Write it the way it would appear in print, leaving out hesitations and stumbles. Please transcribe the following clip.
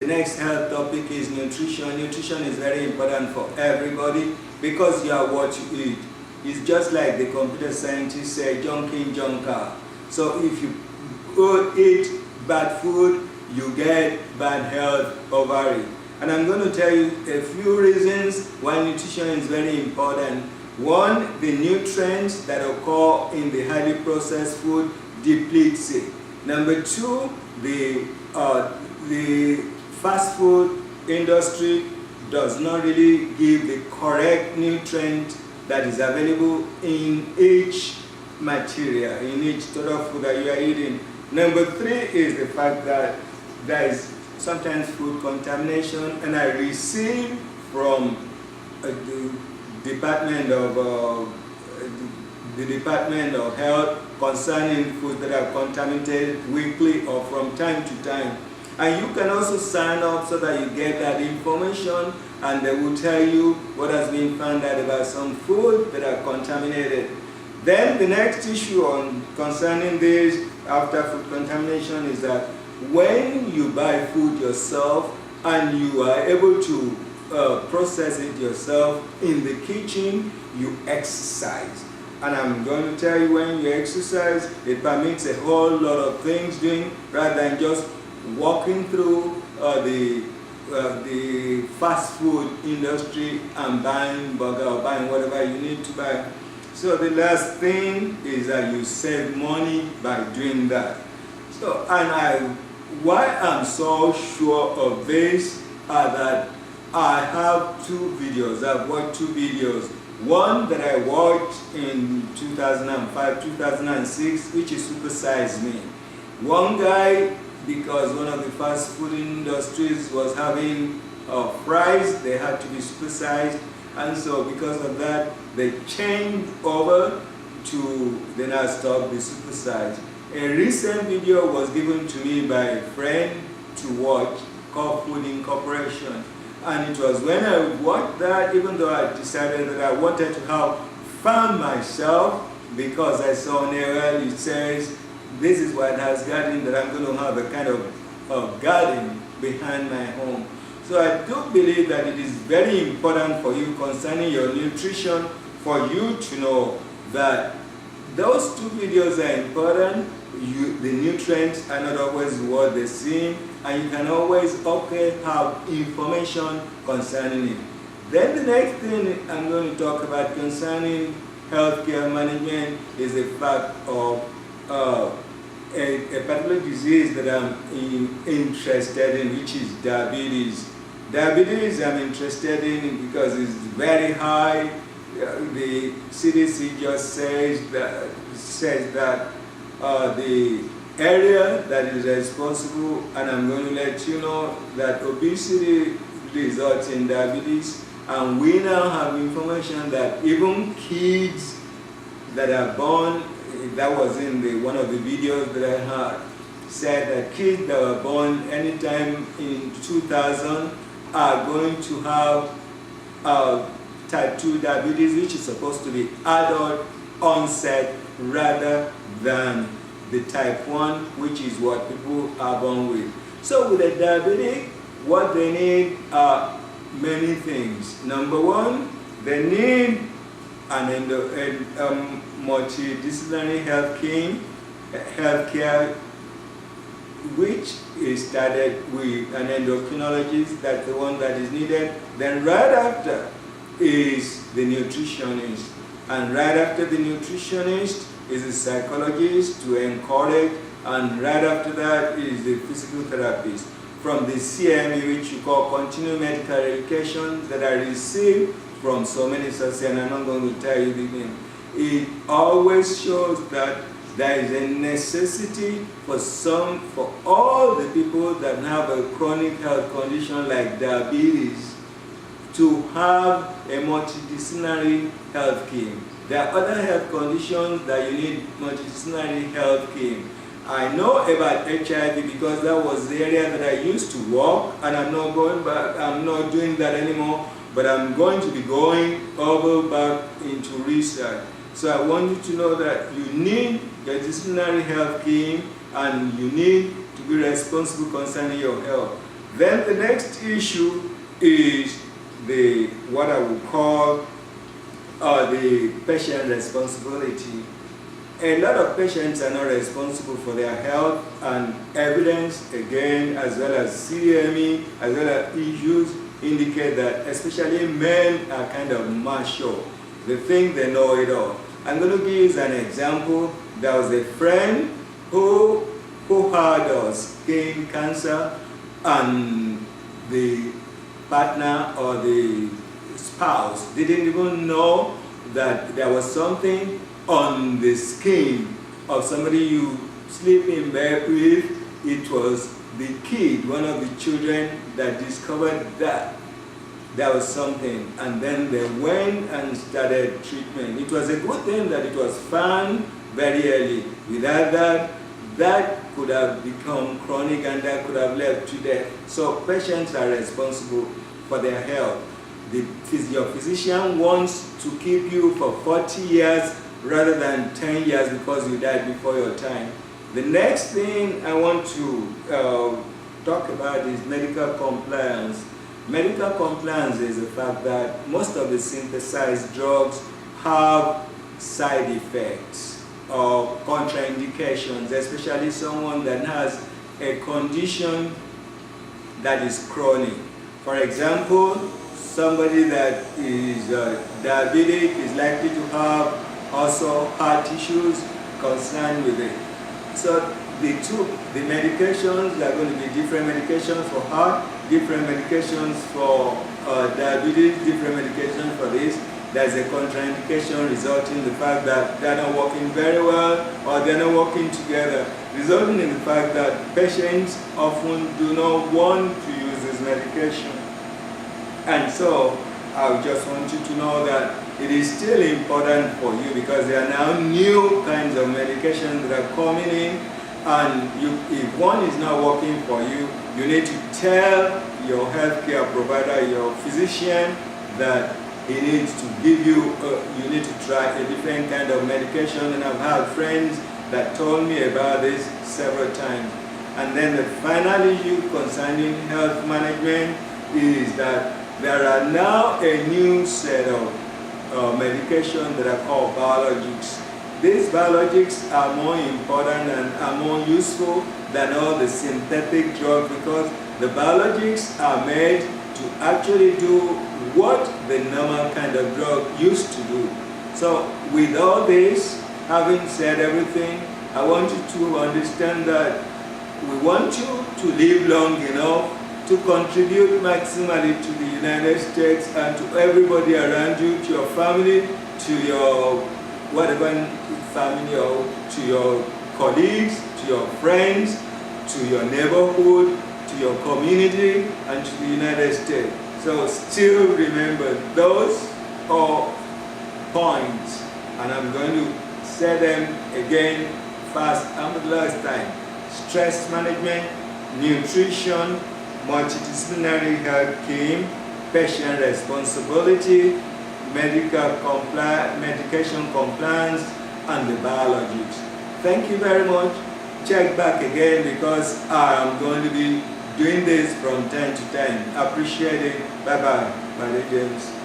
The next health topic is nutrition. Nutrition is very important for everybody because you are what you eat. It's just like the computer scientists say, junk in, junk out. So if you eat bad food, you get bad health over it. And I'm going to tell you a few reasons why nutrition is very important. One, the nutrients that occur in the highly processed food depletes it. Number two, the fast food industry does not really give the correct nutrient that is available in each material, in each sort of food that you are eating. Number three is the fact that there is sometimes food contamination, and I receive from the Department of Health concerning food that are contaminated weekly or from time to time. And you can also sign up so that you get that information, and they will tell you what has been found out about some food that are contaminated. Then the next issue concerning this after food contamination is that when you buy food yourself and you are able to process it yourself in the kitchen, you exercise. And I'm going to tell you, when you exercise, it permits a whole lot of things doing rather than just walking through the fast food industry and buying burger or buying whatever you need to buy. So the last thing is that you save money by doing that. So, why I'm so sure of this are that I have two videos. I've watched two videos. One that I watched in 2005, 2006, which is Super Size Me. One guy, because one of the fast food industries was having fries, they had to be supersized, and so because of that, they changed over to the now stop the supersize. A recent video was given to me by a friend to watch called Food Incorporation, and it was when I watched that, even though I decided that I wanted to help farm myself, because I saw an area, it says, this is White House garden, that I'm going to have a kind of garden behind my home. So I do believe that it is very important for you concerning your nutrition, for you to know that those two videos are important. The nutrients are not always what they seem, and you can always have information concerning it. Then the next thing I'm going to talk about concerning healthcare management is the fact of a particular disease that I'm interested in, which is diabetes. Diabetes I'm interested in because it's very high. The CDC just says that the area that is responsible, and I'm going to let you know that obesity results in diabetes, and we now have information that even kids that are born, that was in one of the videos that I had, said that kids that were born anytime in 2000 are going to have type 2 diabetes, which is supposed to be adult onset rather than the type 1, which is what people are born with. So with a diabetic, what they need are many things. Number one, they need a multidisciplinary healthcare, which is started with an endocrinologist. That's the one that is needed. Then right after is the nutritionist, and right after the nutritionist is the psychologist to encourage, and right after that is the physical therapist. From the CME, which you call continuing medical education, that I received from so many sources, and I'm not going to tell you the name. It always shows that there is a necessity for all the people that have a chronic health condition like diabetes to have a multidisciplinary health care. There are other health conditions that you need multidisciplinary health care. I know about HIV because that was the area that I used to work, and I'm not going back, I'm not doing that anymore, but I'm going to be going over back into research. So I want you to know that you need your disciplinary health care, and you need to be responsible concerning your health. Then the next issue is what I would call the patient responsibility. A lot of patients are not responsible for their health, and evidence, again, as well as CME, as well as issues, indicate that especially men are kind of macho. They think they know it all. I'm going to give you an example. There was a friend who had skin cancer, and the partner or the spouse didn't even know that there was something on the skin of somebody you sleep in bed with. It was the kid, one of the children, that discovered that there was something, and then they went and started treatment. It was a good thing that it was found very early. Without that, that could have become chronic and that could have led to death. So patients are responsible for their health. Your physician wants to keep you for 40 years rather than 10 years because you died before your time. The next thing I want to talk about is medical compliance. Medical compliance is the fact that most of the synthesized drugs have side effects or contraindications, especially someone that has a condition that is chronic. For example, somebody that is diabetic is likely to have also heart issues concerned with it. So the medications, there are going to be different medications for heart, different medications for diabetes, different medications for this. There's a contraindication resulting in the fact that they're not working very well or they're not working together, resulting in the fact that patients often do not want to use this medication. And so I just want you to know that it is still important for you because there are now new kinds of medications that are coming in, and if one is not working for you, you need to tell your healthcare provider, your physician, that he needs to give you, you need to try a different kind of medication. And I've had friends that told me about this several times. And then the final issue concerning health management is that there are now a new set of medications that are called biologics. These biologics are more important and are more useful than all the synthetic drugs because the biologics are made to actually do what the normal kind of drug used to do. So with all this, having said everything, I want you to understand that we want you to live long enough to contribute maximally to the United States and to everybody around you, to your family, to your whatever family, or to your colleagues, to your friends, to your neighborhood, to your community, and to the United States. So still remember, those are points, and I'm going to say them again fast and for the last time. Stress management, nutrition, multidisciplinary health team, patient responsibility, medication compliance, and the biologics. Thank you very much. Check back again because I'm going to be doing this from time to time. Appreciate it. Bye-bye. Bye, James.